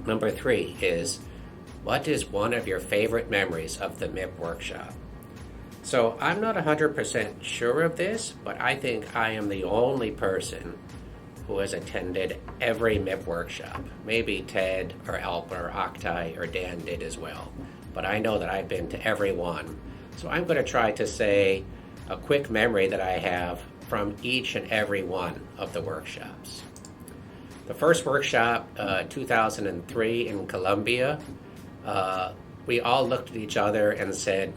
Number 3 is, what is one of your favorite memories of the MIP workshop? So I'm not 100% sure of this, but I think I am the only person who has attended every MIP workshop. Maybe Ted or Alp or Oktai or Dan did as well, but I know that I've been to every one. So I'm going to try to say a quick memory that I have from each and every one of the workshops. The first workshop, 2003 in Colombia, we all looked at each other and said,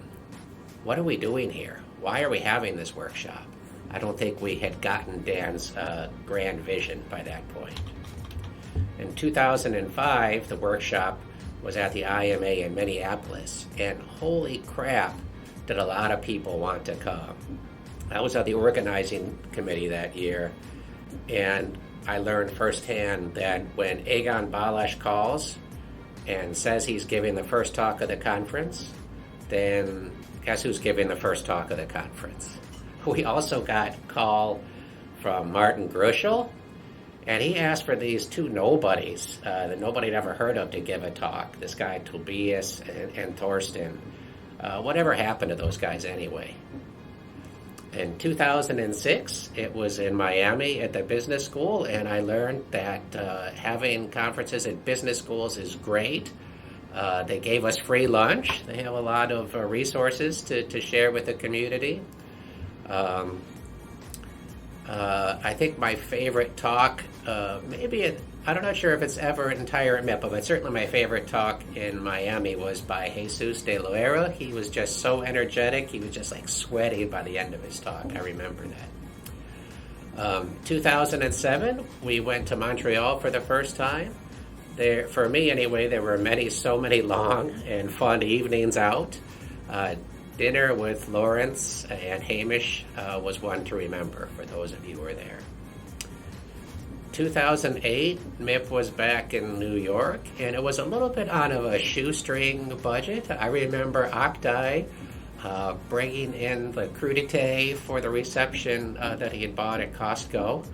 what are we doing here? Why are we having this workshop? I don't think we had gotten Dan's grand vision by that point. In 2005, the workshop was at the IMA in Minneapolis, and holy crap, did a lot of people want to come. I was on the organizing committee that year, and I learned firsthand that when Egon Balash calls and says he's giving the first talk of the conference, then guess who's giving the first talk of the conference? We also got a call from Martin Gruschel, and he asked for these two nobodies that nobody had ever heard of to give a talk. This guy Tobias and Thorsten. Whatever happened to those guys anyway? In 2006, it was in Miami at the business school, and I learned that having conferences at business schools is great. They gave us free lunch. They have a lot of resources to share with the community. I think my favorite talk, I'm not sure if it's ever an entire MIP, but certainly my favorite talk in Miami was by Jesus de Loera. He was just so energetic. He was just like sweaty by the end of his talk. I remember that. 2007, we went to Montreal for the first time. There, for me anyway, there were so many long and fun evenings out. Dinner with Lawrence and Hamish was one to remember for those of you who were there. 2008, MIP was back in New York, and it was a little bit on of a shoestring budget. I remember Oktai bringing in the crudité for the reception that he had bought at Costco.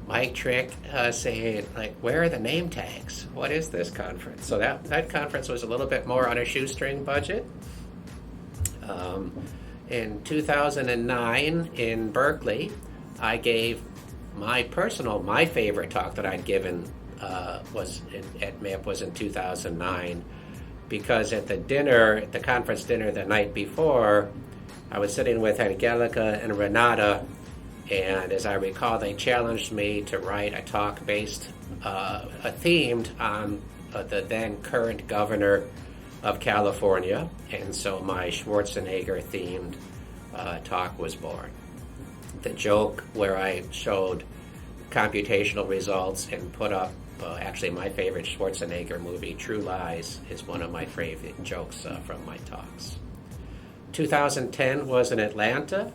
Mike Trick saying, like, where are the name tags? What is this conference? So that conference was a little bit more on a shoestring budget. In 2009 in Berkeley, I gave my favorite talk that I'd given at MIP was in 2009, because at the conference dinner the night before, I was sitting with Angelica and Renata, and as I recall, they challenged me to write a talk themed on the then current governor of California, and so my Schwarzenegger-themed talk was born. The joke where I showed computational results and put up actually my favorite Schwarzenegger movie, True Lies, is one of my favorite jokes from my talks. 2010 was in Atlanta.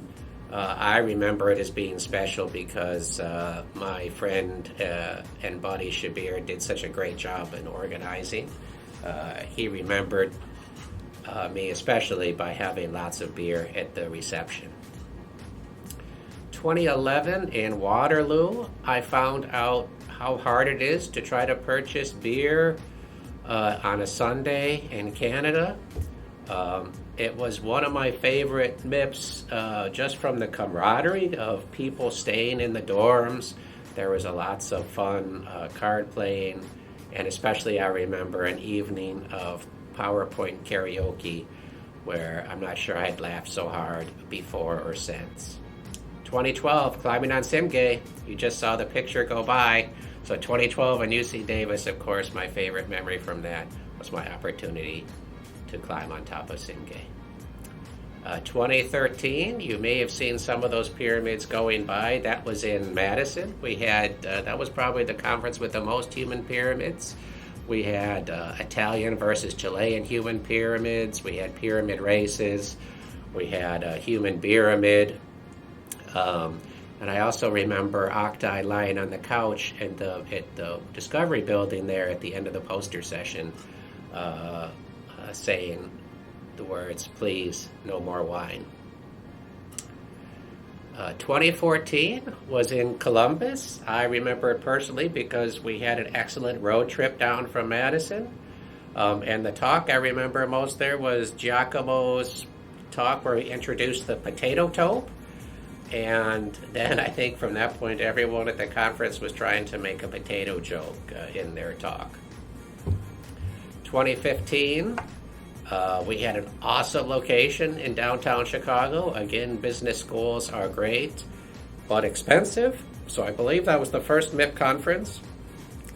I remember it as being special because my friend and buddy Shabir did such a great job in organizing. He remembered me especially by having lots of beer at the reception. 2011 in Waterloo, I found out how hard it is to try to purchase beer on a Sunday in Canada. It was one of my favorite MIPs just from the camaraderie of people staying in the dorms. There was lots of fun card playing, and especially I remember an evening of PowerPoint karaoke where I'm not sure I'd laughed so hard before or since. 2012, climbing on Simgay. You just saw the picture go by. So 2012 in UC Davis, of course, my favorite memory from that was my opportunity to climb on top of Simgay. 2013, you may have seen some of those pyramids going by. That was in Madison. We had, that was probably the conference with the most human pyramids. We had Italian versus Chilean human pyramids. We had pyramid races. We had a human pyramid. And I also remember Oktai lying on the couch at the Discovery Building there at the end of the poster session saying the words, "Please, no more wine." 2014 was in Columbus. I remember it personally because we had an excellent road trip down from Madison. And the talk I remember most there was Giacomo's talk where he introduced the potato tope. And then I think from that point, everyone at the conference was trying to make a potato joke in their talk. 2015, we had an awesome location in downtown Chicago. Again, business schools are great, but expensive. So I believe that was the first MIP conference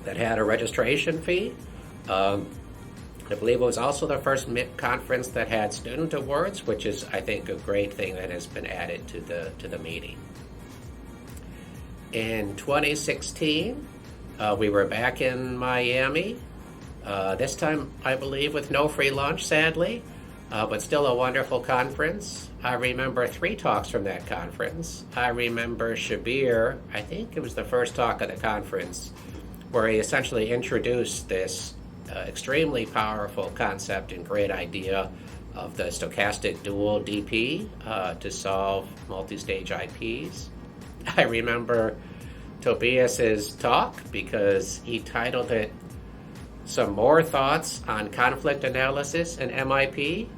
that had a registration fee. I believe it was also the first MIP conference that had student awards, which is, I think, a great thing that has been added to the meeting. In 2016, we were back in Miami. This time, I believe, with no free lunch, sadly, but still a wonderful conference. I remember 3 talks from that conference. I remember Shabir, I think it was the first talk of the conference, where he essentially introduced this extremely powerful concept and great idea of the stochastic dual DP to solve multi-stage IPs. I remember Tobias's talk because he titled it Some More Thoughts on Conflict Analysis in MIP.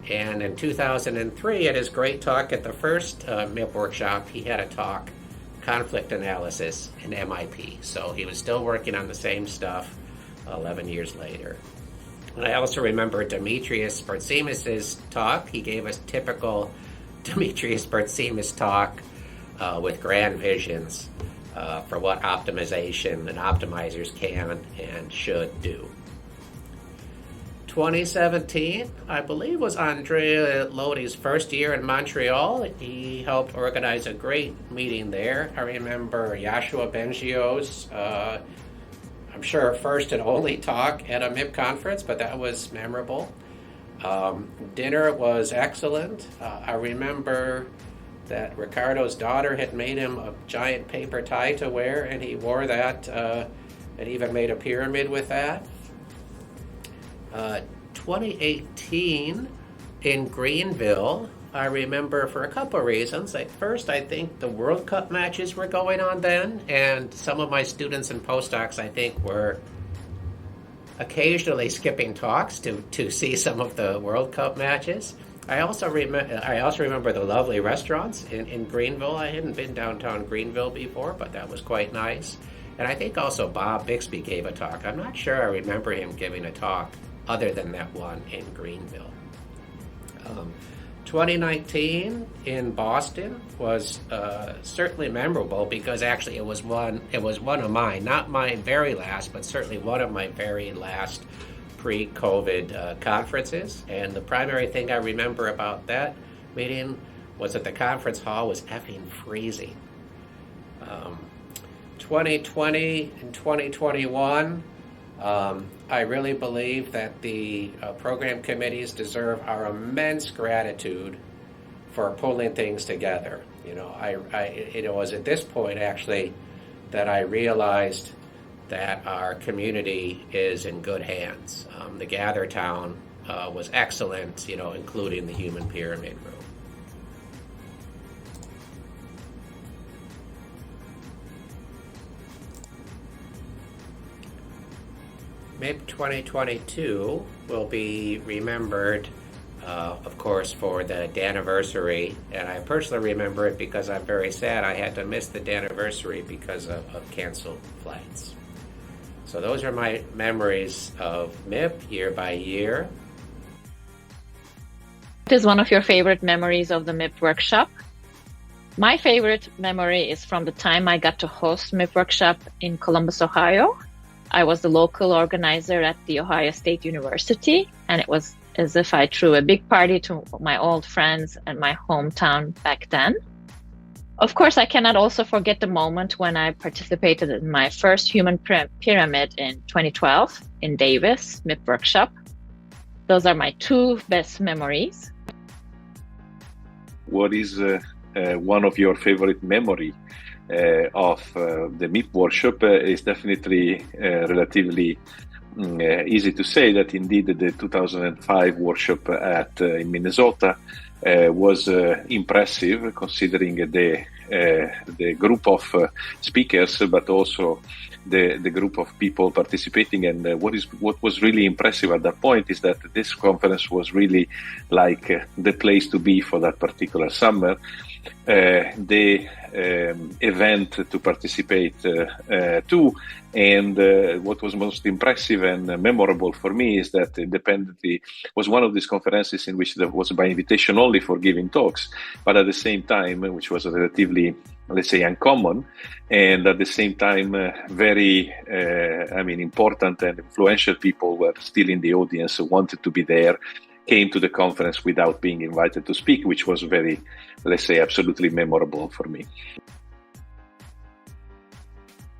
And in 2003, at his great talk at the first MIP workshop, he had a talk, Conflict Analysis in MIP. So he was still working on the same stuff 11 years later. And I also remember Demetrius Bertsimis's talk. He gave us typical Demetrius Bertsimis talk with grand visions for what optimization and optimizers can and should do. 2017, I believe, was Andrea Lodi's first year in Montreal. He helped organize a great meeting there. I remember Yashua Bengio's I'm sure first and only talk at a MIP conference, but that was memorable. Dinner was excellent. I remember that Ricardo's daughter had made him a giant paper tie to wear, and he wore that and even made a pyramid with that. 2018 in Greenville, I remember for a couple of reasons. First, I think the World Cup matches were going on then, and some of my students and postdocs, I think, were occasionally skipping talks to see some of the World Cup matches. I also remember the lovely restaurants in Greenville. I hadn't been downtown Greenville before, but that was quite nice. And I think also Bob Bixby gave a talk. I'm not sure I remember him giving a talk other than that one in Greenville. 2019 in Boston was certainly memorable because actually it was one of mine, not my very last, but certainly one of my very last pre-COVID conferences. And the primary thing I remember about that meeting was that the conference hall was effing freezing. 2020 and 2021, I really believe that the program committees deserve our immense gratitude for pulling things together. It was at this point actually that I realized that our community is in good hands. The Gather Town was excellent, including the Human Pyramid Room. MIP 2022 will be remembered, of course, for the Daniversary, and I personally remember it because I'm very sad I had to miss the Daniversary because of canceled flights. So those are my memories of MIP year by year. What is one of your favorite memories of the MIP workshop? My favorite memory is from the time I got to host MIP workshop in Columbus, Ohio. I was the local organizer at the Ohio State University, and it was as if I threw a big party to my old friends and my hometown back then. Of course, I cannot also forget the moment when I participated in my first human pyramid in 2012 in Davis, MIP workshop. Those are my 2 best memories. What is one of your favorite memory of the MIP workshop? Is definitely relatively easy to say that indeed the 2005 workshop in Minnesota was impressive considering the the group of speakers, but also the group of people participating. And what was really impressive at that point is that this conference was really like the place to be for that particular summer. The event to participate to, and what was most impressive and memorable for me is that Independently was one of these conferences in which there was by invitation only for giving talks, but at the same time, which was relatively, let's say, uncommon, and at the same time very important and influential people were still in the audience, wanted to be there, came to the conference without being invited to speak, which was very, let's say, absolutely memorable for me.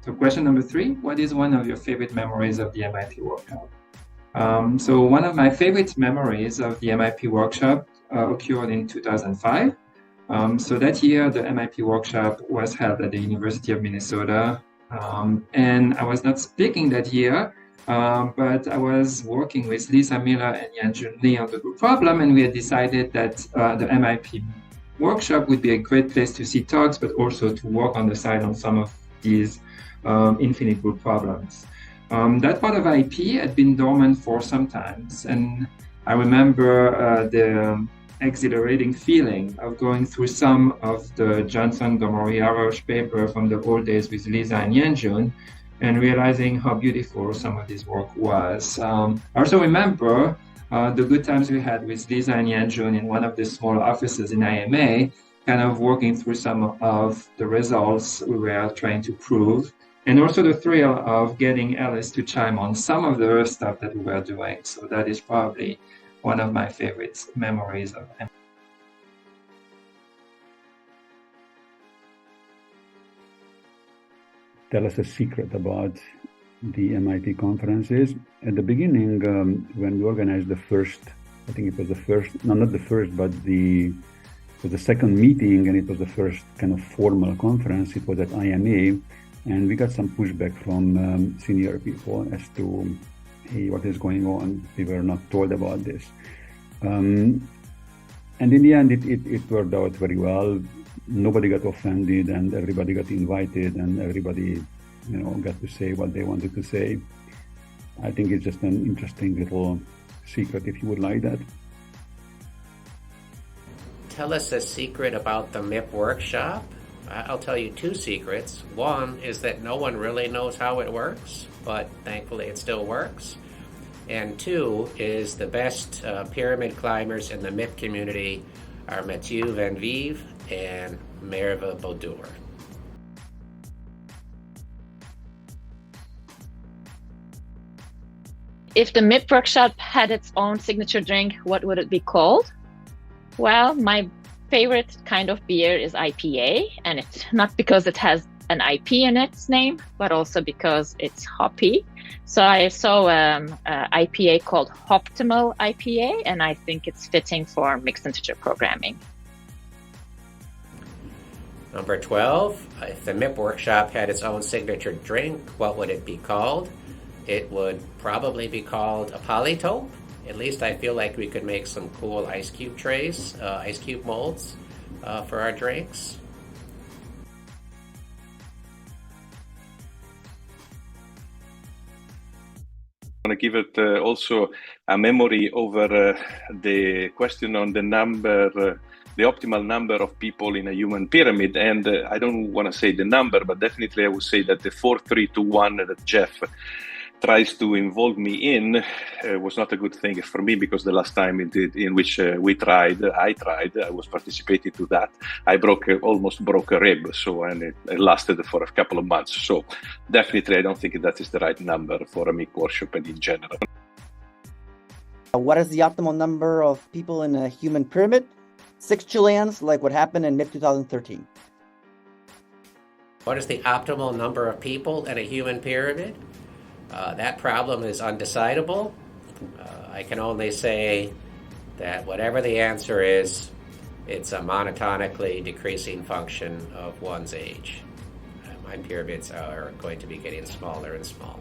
So question number 3, what is one of your favorite memories of the MIP workshop? So one of my favorite memories of the MIP workshop occurred in 2005. So that year, the MIP workshop was held at the University of Minnesota. And I was not speaking that year, but I was working with Lisa Miller and Yanjun Lee on the group problem, and we had decided that the MIP workshop would be a great place to see talks, but also to work on the side on some of these infinite group problems. That part of IP had been dormant for some time, and I remember the exhilarating feeling of going through some of the Johnson, Gomory, Arosh paper from the old days with Lisa and Yanjun, and realizing how beautiful some of this work was. I also remember the good times we had with Lisa and Yanjun in one of the small offices in IMA, kind of working through some of the results we were trying to prove, and also the thrill of getting Alice to chime on some of the stuff that we were doing. So that is probably one of my favorite memories of MIP. Tell us a secret about the MIP conferences. At the beginning, when we organized the first, I think it was the first, no, not the first, but it was the second meeting, and it was the first kind of formal conference. It was at IMA, and we got some pushback from senior people as to, hey, what is going on? We were not told about this. And in the end, it worked out very well. Nobody got offended, and everybody got invited, and everybody, got to say what they wanted to say. I think it's just an interesting little secret, if you would like that. Tell us a secret about the MIP workshop. I'll tell you 2 secrets. One is that no one really knows how it works, but thankfully it still works. And 2 is the best pyramid climbers in the MIP community are Mathieu Van Vive and Merve Baudour. If the MIP workshop had its own signature drink, what would it be called? Well, my favorite kind of beer is IPA, and it's not because it has an IP in its name, but also because it's hoppy. So I saw an IPA called Optimal IPA, and I think it's fitting for mixed integer programming. Number 12, if the MIP workshop had its own signature drink, what would it be called? It would probably be called a polytope. At least I feel like we could make some cool ice cube trays, ice cube molds for our drinks. I want to give it also a memory over the question on the number, the optimal number of people in a human pyramid. And I don't want to say the number, but definitely I would say that the 4-3-2-1 that Jeff tries to involve me in was not a good thing for me, because the last time in which I was participating to that, I almost broke a rib, and it lasted for a couple of months. So definitely I don't think that is the right number for a MIP workshop and in general. What is the optimal number of people in a human pyramid? 6 Chileans, like what happened in MIP 2013. What is the optimal number of people in a human pyramid? That problem is undecidable. I can only say that whatever the answer is, it's a monotonically decreasing function of one's age. My pyramids are going to be getting smaller and smaller.